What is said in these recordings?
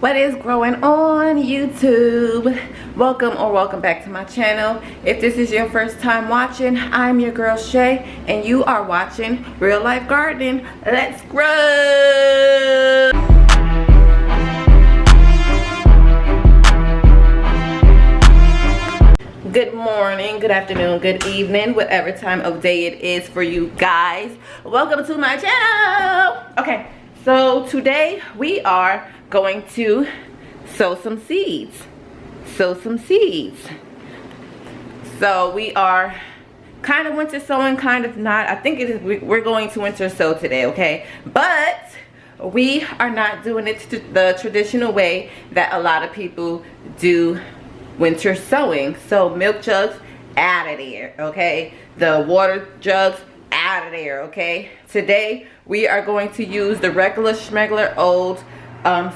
What is growing on YouTube? Welcome back to my channel. If this is your first time watching, I'm your girl Shay and you are watching Real Life Gardening. Let's grow. Good morning, good afternoon, good evening, whatever time of day it is for you guys. Welcome to my channel. Okay, so today we are going to sow some seeds. So we are kind of winter sowing, kind of not. I think it is. We're going to winter sow today, okay? But we are not doing it the traditional way that a lot of people do winter sowing. So milk jugs out of there, okay? The water jugs out of there, okay? Today we are going to use the regular schmegular old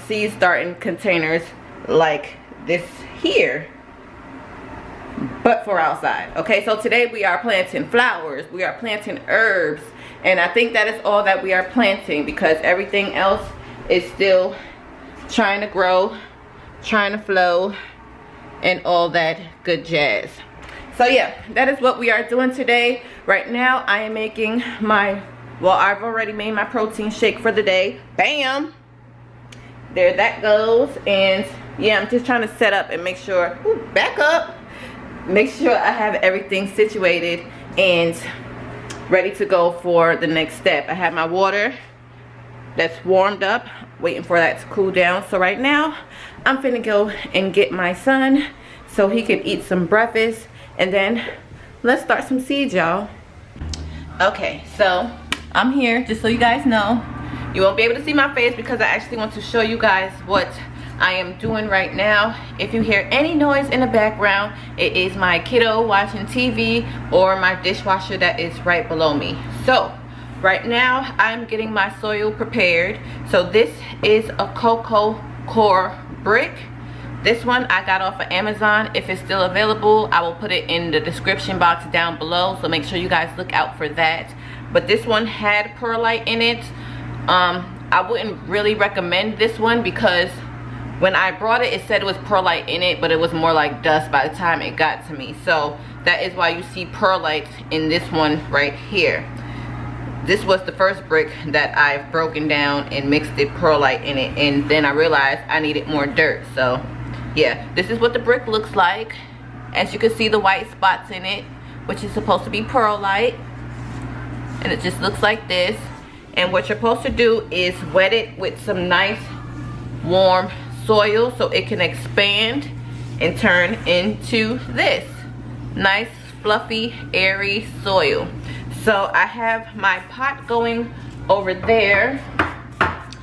seed starting containers like this here, but for outside. Okay, so today we are planting flowers, we are planting herbs, and I think that is all that we are planting because everything else is still trying to grow, trying to flow, and all that good jazz. So yeah, that is what we are doing today. Right now I am making my, well, I've already made my protein shake for the day. Bam, there that goes. And yeah, I'm just trying to set up and make sure, back up, make sure I have everything situated and ready to go for the next step. I have my water that's warmed up, waiting for that to cool down. So right now I'm finna go and get my son so he can eat some breakfast, and then let's start some seeds, y'all. Okay, so I'm here, just so you guys know. You won't be able to see my face because I actually want to show you guys what I am doing right now. If you hear any noise in the background, it is my kiddo watching TV or my dishwasher that is right below me. So right now I'm getting my soil prepared. So this is a cocoa core brick. This one I got off of Amazon. If it's still available, I will put it in the description box down below, so make sure you guys look out for that. But this one had perlite in it. I wouldn't really recommend this one because when I brought it, it said it was perlite in it, but it was more like dust by the time it got to me. So that is why you see perlite in this one right here. This was the first brick that I've broken down and mixed the perlite in it, and then I realized I needed more dirt. So yeah, this is what the brick looks like. As you can see, the white spots in it, which is supposed to be perlite, and it just looks like this. And what you're supposed to do is wet it with some nice warm soil so it can expand and turn into this nice fluffy airy soil. So I have my pot going over there.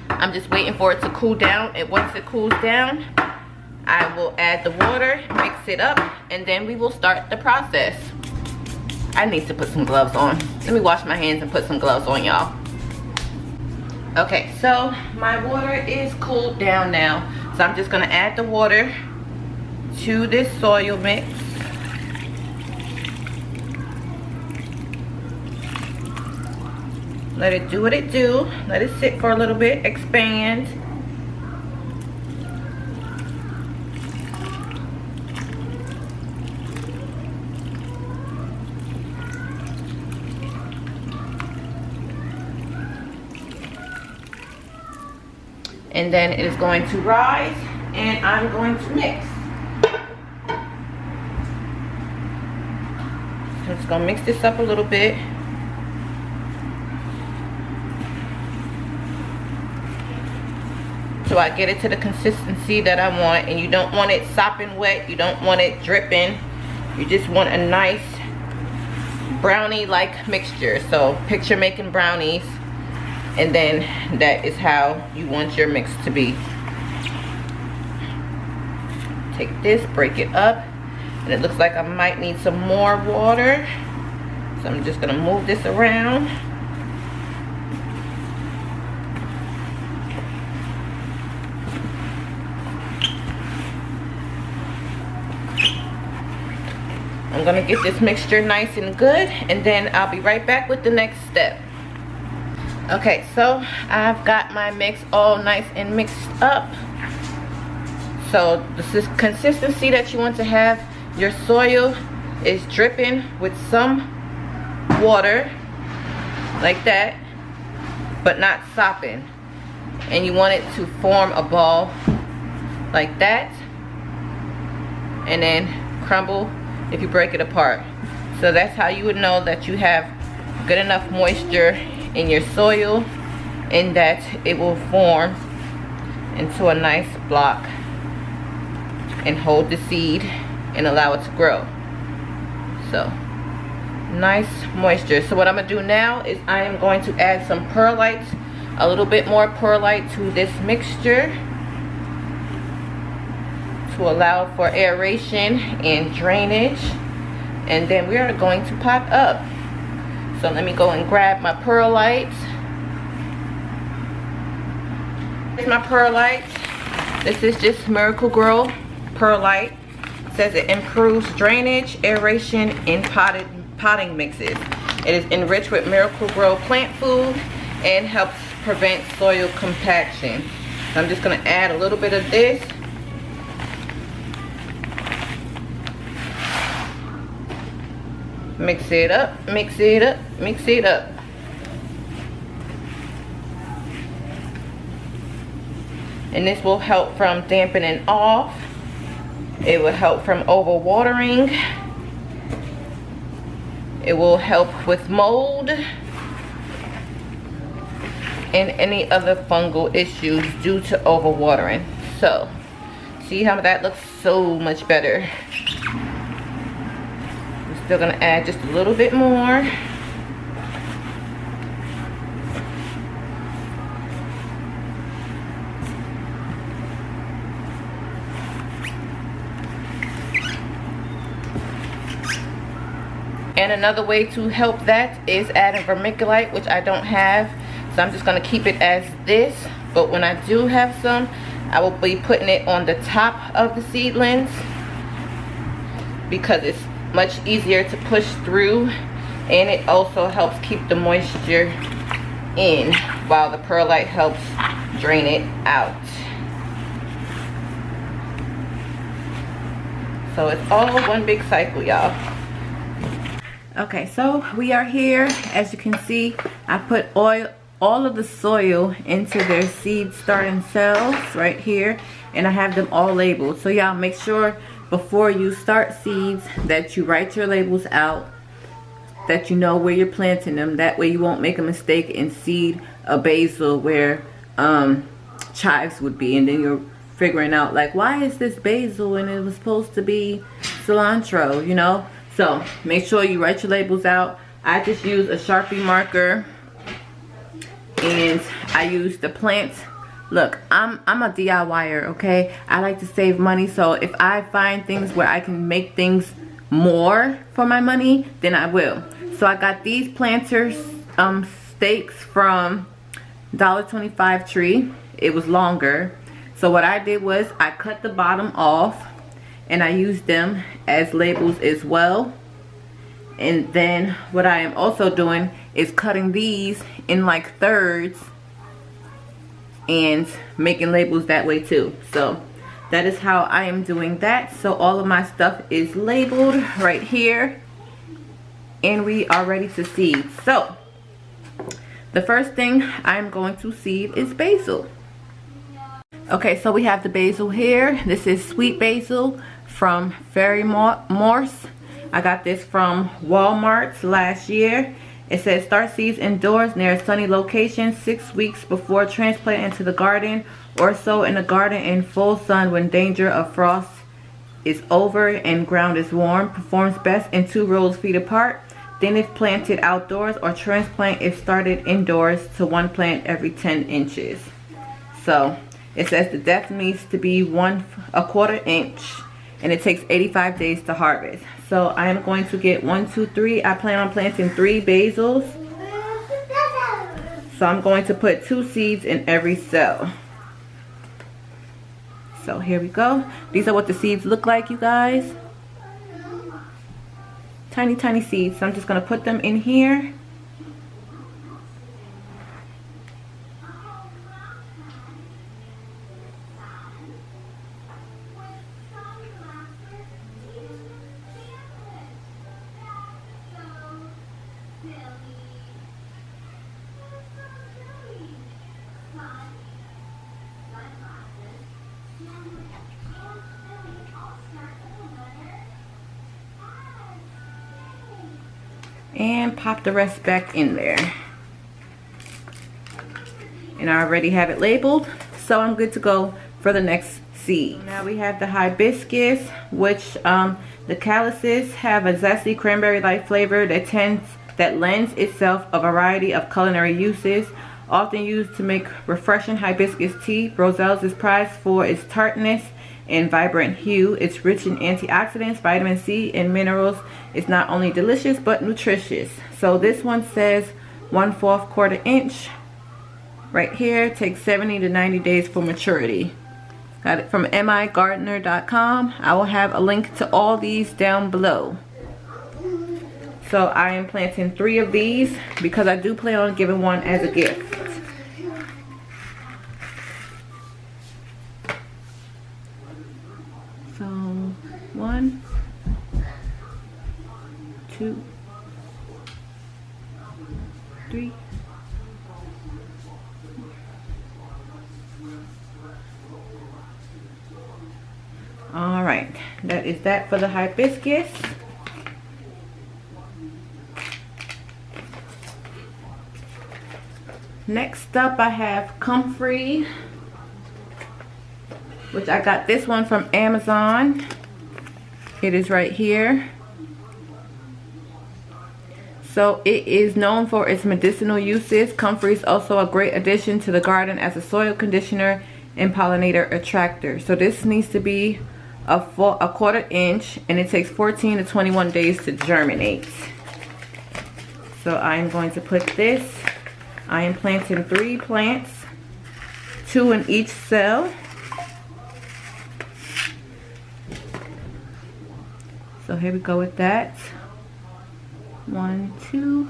I'm just waiting for it to cool down, and once it cools down I will add the water, mix it up, and then we will start the process. I need to put some gloves on. Let me wash my hands and put some gloves on, y'all. Okay, so my water is cooled down now. So I'm just gonna add the water to this soil mix. Let it do what it do. Let it sit for a little bit, expand. And then it is going to rise, and I'm going to mix. So I'm just gonna mix this up a little bit. So I get it to the consistency that I want, and you don't want it sopping wet, you don't want it dripping. You just want a nice brownie-like mixture. So picture making brownies, and then that is how you want your mix to be. Take this, break it up, and it looks like I might need some more water. So I'm just gonna move this around. I'm gonna get this mixture nice and good, and then I'll be right back with the next step. Okay, so I've got my mix all nice and mixed up. So the consistency that you want to have your soil is dripping with some water like that, but not sopping. And you want it to form a ball like that, and then crumble if you break it apart. So that's how you would know that you have good enough moisture in your soil and that it will form into a nice block and hold the seed and allow it to grow. So nice moisture. So what I'm gonna do now is I am going to add some perlite, a little bit more perlite to this mixture to allow for aeration and drainage, and then we are going to pot up. So let me go and grab my perlite. Here's my perlite. This is just Miracle Grow perlite. It says it improves drainage, aeration, and potting mixes. It is enriched with Miracle Grow plant food and helps prevent soil compaction. So I'm just going to add a little bit of this. Mix it up, mix it up, mix it up. And this will help from dampening off. It will help from overwatering. It will help with mold and any other fungal issues due to overwatering. So, see how that looks so much better. I'm still gonna add just a little bit more. And another way to help that is adding vermiculite, which I don't have. So I'm just going to keep it as this. But when I do have some, I will be putting it on the top of the seedlings, because it's much easier to push through. And it also helps keep the moisture in, while the perlite helps drain it out. So it's all one big cycle, y'all. Okay, so we are here. As you can see, I put all of the soil into their seed starting cells right here, and I have them all labeled. So y'all make sure before you start seeds that you write your labels out, that you know where you're planting them. That way you won't make a mistake and seed a basil where chives would be, and then you're figuring out like, why is this basil and it was supposed to be cilantro, you know? So make sure you write your labels out. I just use a Sharpie marker, and I use the plants. Look, I'm a DIYer, okay? I like to save money, so if I find things where I can make things more for my money, then I will. So I got these planters stakes from $1.25 Tree. It was longer. So what I did was I cut the bottom off, and I used them as labels as well. And then what I am also doing is cutting these in like thirds and making labels that way too. So that is how I am doing that. So all of my stuff is labeled right here, and we are ready to seed. So the first thing I'm going to seed is basil. Okay, so we have the basil here. This is sweet basil from Fairy Morse. I got this from Walmart last year. It says start seeds indoors near a sunny location 6 weeks before transplant into the garden, or sow in the garden in full sun when danger of frost is over and ground is warm. Performs best in 2 rows feet apart. Then if planted outdoors, or transplant if started indoors to 1 plant every 10 inches. So it says the depth needs to be 1/4 inch, and it takes 85 days to harvest. So I am going to get 1, 2, 3. I plan on planting 3 basils. So I'm going to put 2 seeds in every cell. So here we go. These are what the seeds look like, you guys. Tiny, tiny seeds. So I'm just going to put them in here. and pop the rest back in there. And I already have it labeled, so I'm good to go for the next seed. Now we have the hibiscus, which the calyces have a zesty cranberry-like flavor that lends itself a variety of culinary uses. Often used to make refreshing hibiscus tea, Roselle's is prized for its tartness and vibrant hue. It's rich in antioxidants, vitamin C, and minerals. It's not only delicious but nutritious. So this one says 1/4 quarter inch. Right here, takes 70 to 90 days for maturity. Got it from migardener.com. I will have a link to all these down below. So I am planting 3 of these because I do plan on giving one as a gift. So 1, 2, 3. All right, that is that for the hibiscus. Next up I have comfrey, which I got this one from Amazon. It is right here. So it is known for its medicinal uses. Comfrey is also a great addition to the garden as a soil conditioner and pollinator attractor. So this needs to be a 1/4 inch, and it takes 14 to 21 days to germinate. So I'm going to put this. I am planting 3 plants, 2 in each cell. So here we go with that. 1, 2.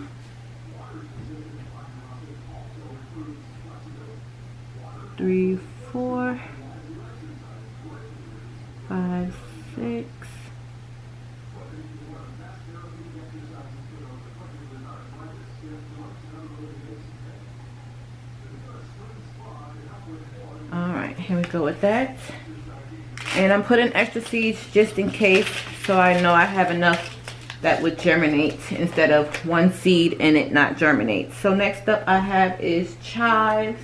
3, 4, 5, 6. Alright, here we go with that. And I'm putting extra seeds just in case, so I know I have enough that would germinate instead of 1 seed and it not germinate. So next up I have is chives.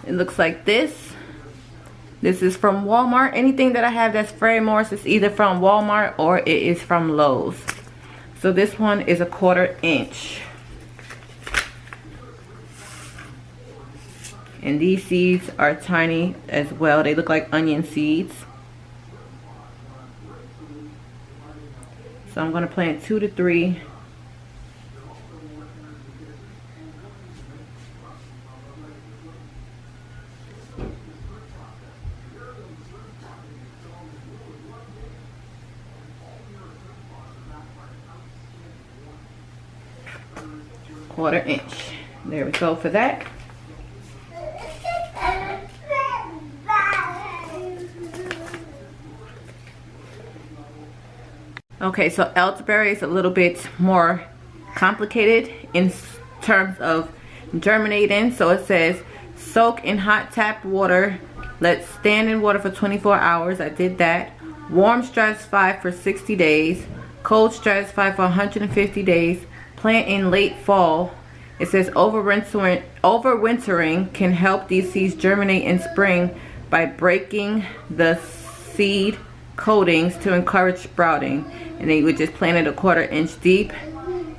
It looks like this. This is from Walmart. Anything that I have that's Frey Morris is either from Walmart or it is from Lowe's. So this one is a 1/4 inch. And these seeds are tiny as well. They look like onion seeds. So I'm going to plant 2 to 3. Quarter inch. There we go for that. Okay, so elderberry is a little bit more complicated in terms of germinating. So it says soak in hot tap water, let stand in water for 24 hours. I did that. Warm stratify for 60 days, cold stratify for 150 days. Plant in late fall. It says overwintering can help these seeds germinate in spring by breaking the seed coatings to encourage sprouting. And then you would just plant it a 1/4 inch deep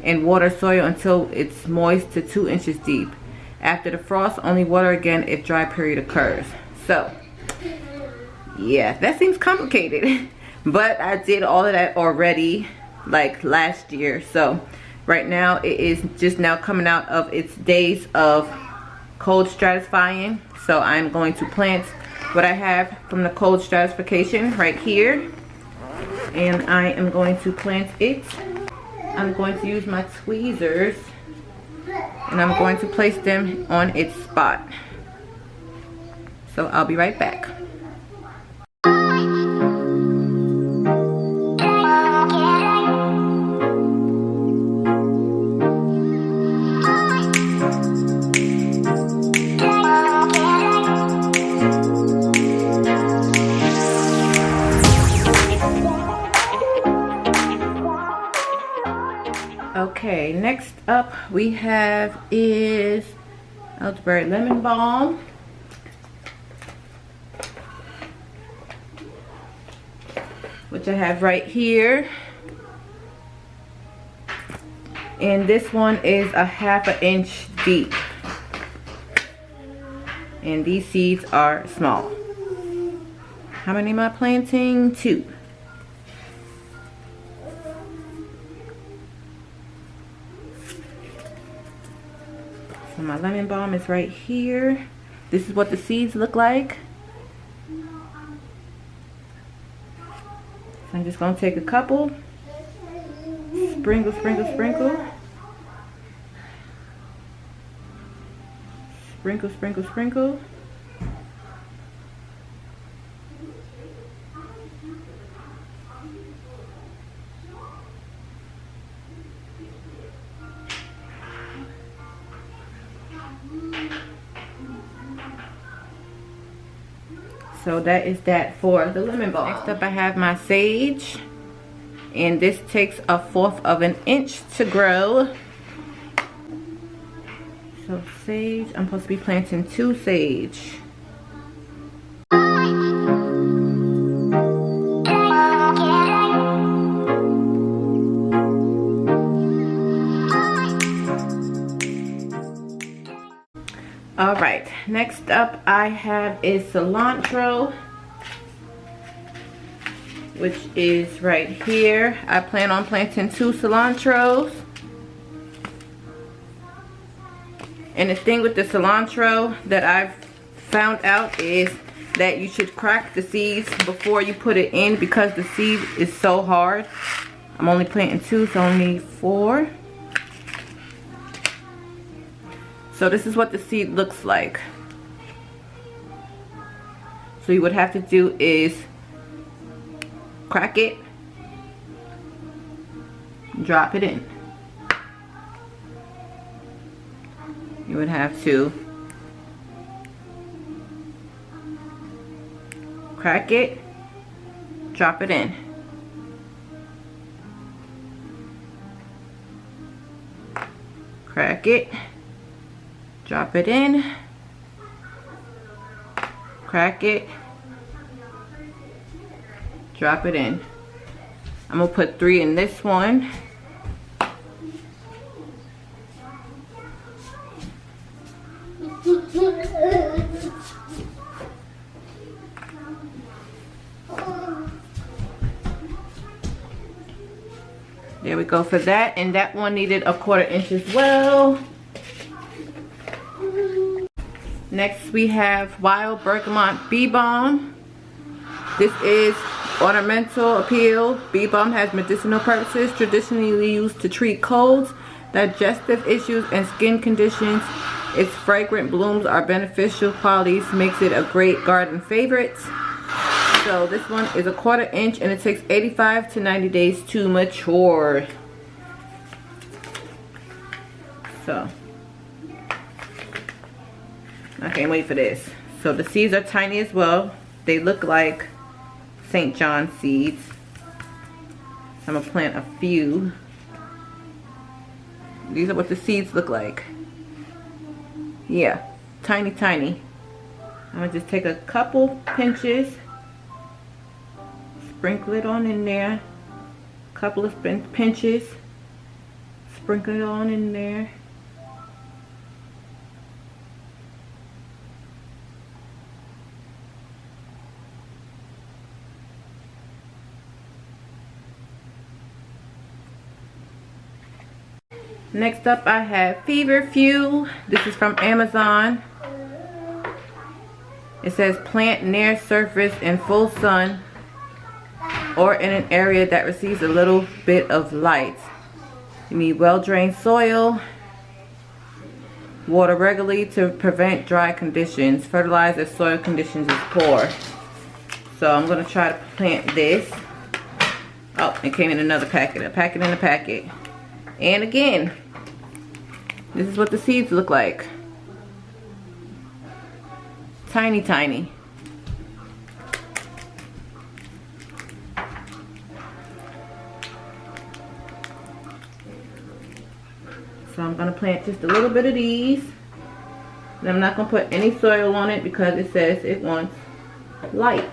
and water soil until it's moist to 2 inches deep. After the frost, only water again if dry period occurs. So yeah, that seems complicated. But I did all of that already like last year. So right now it is just now coming out of its days of cold stratifying. So I'm going to plant what I have from the cold stratification right here. And I am going to plant it. I'm going to use my tweezers and I'm going to place them on its spot. So I'll be right back. Okay, next up we have is elderberry lemon balm. Which I have right here. And this one is a 1/2 inch deep. And these seeds are small. How many am I planting? 2. So my lemon balm is right here. This is what the seeds look like. So I'm just going to take a couple. Sprinkle, sprinkle, sprinkle. Sprinkle, sprinkle, sprinkle. So that is that for the lemon balm. Next up I have my sage. And this takes 1/4 of an inch to grow. So sage, I'm supposed to be planting 2 sage. Alright, next up I have is cilantro, which is right here. I plan on planting 2 cilantros. And the thing with the cilantro that I've found out is that you should crack the seeds before you put it in because the seed is so hard. I'm only planting 2, so I need 4. So this is what the seed looks like. So you would have to do is crack it, drop it in. You would have to crack it, drop it in. Crack it, drop it in, crack it, drop it in. I'm gonna put 3 in this one. There we go for that, and that one needed 1/4 inch as well. Next we have wild bergamot bee balm. This is ornamental appeal. Bee balm has medicinal purposes, traditionally used to treat colds, digestive issues, and skin conditions. Its fragrant blooms are beneficial qualities, makes it a great garden favorite. So this one is 1/4 inch and it takes 85 to 90 days to mature. So I can't wait for this. So the seeds are tiny as well. They look like St. John seeds. I'm gonna plant a few. These are what the seeds look like. Yeah, tiny, tiny. I'm gonna just take a couple pinches, sprinkle it on in there. Couple of pinches, sprinkle it on in there. Next up I have Feverfew. This is from Amazon. It says plant near surface in full sun or in an area that receives a little bit of light. You need well-drained soil. Water regularly to prevent dry conditions. Fertilize if soil conditions is poor. So I'm going to try to plant this. Oh, it came in another packet. A packet in a packet. And again, this is what the seeds look like. Tiny, tiny. So I'm going to plant just a little bit of these. And I'm not going to put any soil on it because it says it wants light.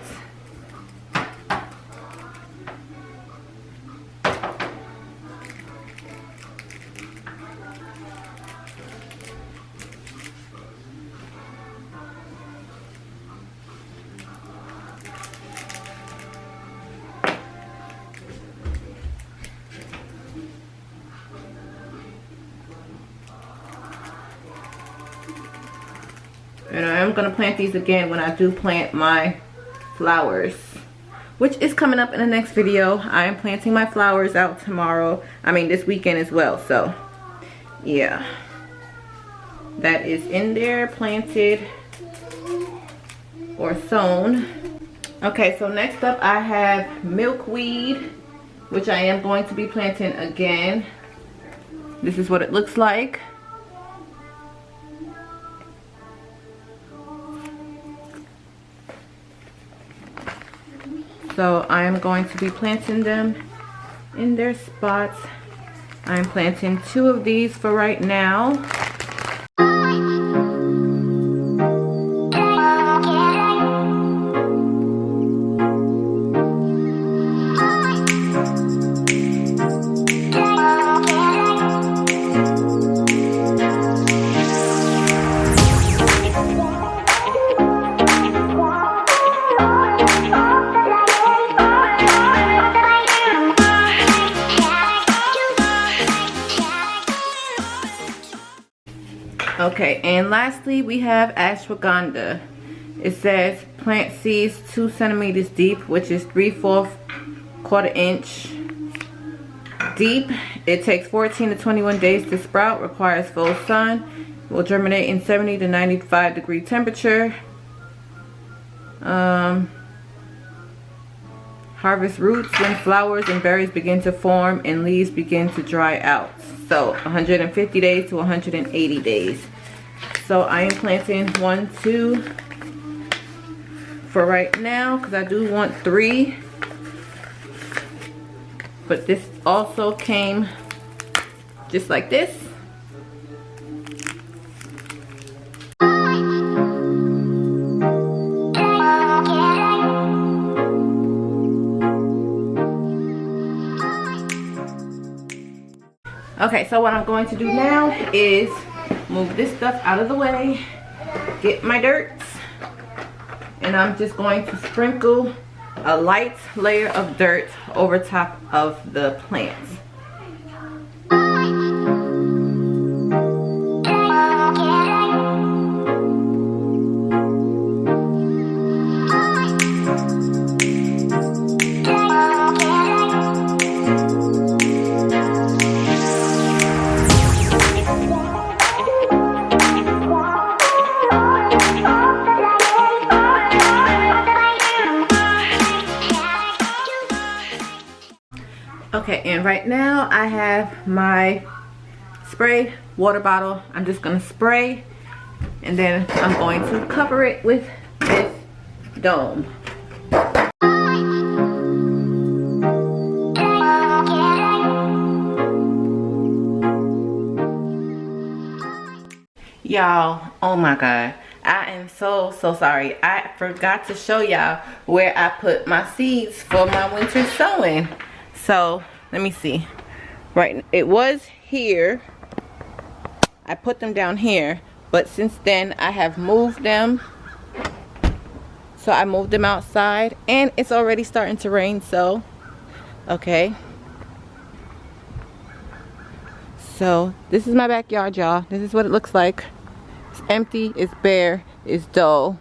And I am going to plant these again when I do plant my flowers, which is coming up in the next video. I am planting my flowers out tomorrow. I mean this weekend as well. So yeah, that is in there, planted or sown. Okay, so next up I have milkweed, which I am going to be planting again. This is what it looks like. So I am going to be planting them in their spots. I'm planting 2 of these for right now. Okay, and lastly we have ashwagandha. It says plant seeds 2 centimeters deep, which is 3/4 inch deep. It takes 14 to 21 days to sprout, requires full sun, will germinate in 70 to 95 degree temperature. Harvest roots when flowers and berries begin to form and leaves begin to dry out. So 150 days to 180 days. So I am planting 1, 2 for right now because I do want 3. But this also came just like this. Okay, so what I'm going to do now is move this stuff out of the way, get my dirt, and I'm just going to sprinkle a light layer of dirt over top of the plants. Okay, and right now I have my spray water bottle. I'm just going to spray and then I'm going to cover it with this dome. Y'all, oh my god, I am so sorry. I forgot to show y'all where I put my seeds for my winter sowing. So let me see. Right, it was here. I put them down here, but since then I have moved them. So I moved them outside and it's already starting to rain. So okay, so this is my backyard, y'all. This is what it looks like. It's empty, it's bare, it's dull.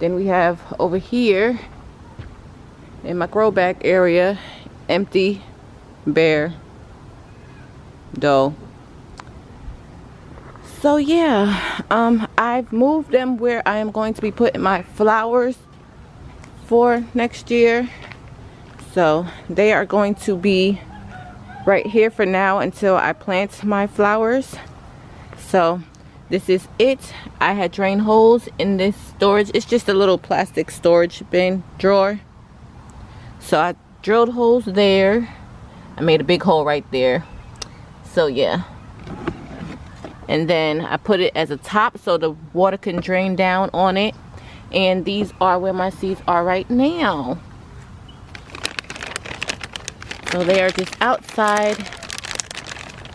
Then we have over here in my grow bag area, empty, bare, dull. So yeah, I've moved them where I am going to be putting my flowers for next year. So they are going to be right here for now until I plant my flowers. So this is it. I had drained holes in this storage. It's just a little plastic storage bin drawer. So I drilled holes there. I made a big hole right there. So yeah, and then I put it as a top so the water can drain down on it. And these are where my seeds are right now. So they are just outside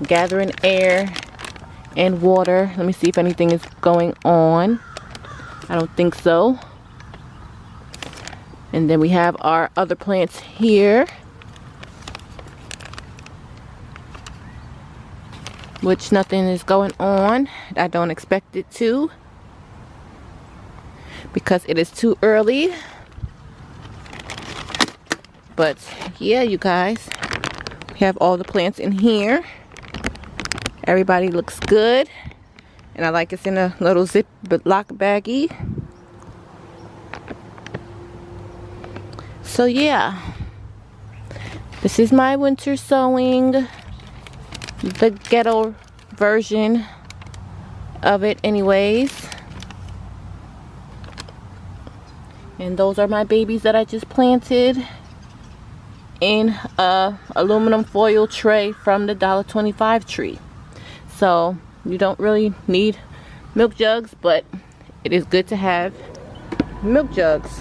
gathering air and water. Let me see if anything is going on. I don't think so. And then we have our other plants here, which nothing is going on. I don't expect it to, because it is too early. But yeah, you guys, we have all the plants in here. Everybody looks good, and I like it's in a little Ziploc baggie. So yeah, this is my winter sowing, the ghetto version of it anyways. And those are my babies that I just planted in a aluminum foil tray from the $1.25 tree. So you don't really need milk jugs, but it is good to have milk jugs.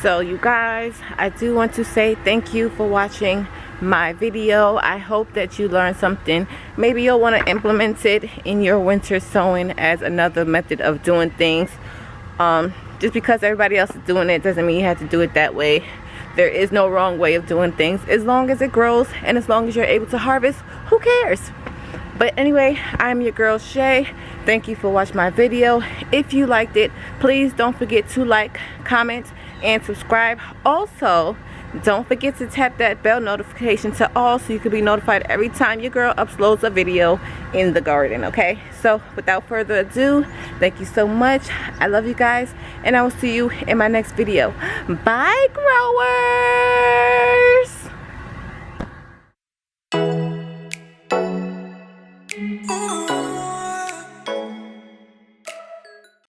So you guys, I do want to say thank you for watching my video. I hope that you learned something. Maybe you'll want to implement it in your winter sowing as another method of doing things. Just because everybody else is doing it doesn't mean you have to do it that way. There is no wrong way of doing things. As long as it grows and as long as you're able to harvest, who cares? But anyway, I'm your girl Shay. Thank you for watching my video. If you liked it, please don't forget to like, comment, and subscribe. Also, don't forget to tap that bell notification to all so you can be notified every time your girl uploads a video in the garden. Okay, so without further ado, thank you so much. I love you guys, and I will see you in my next video. Bye, growers.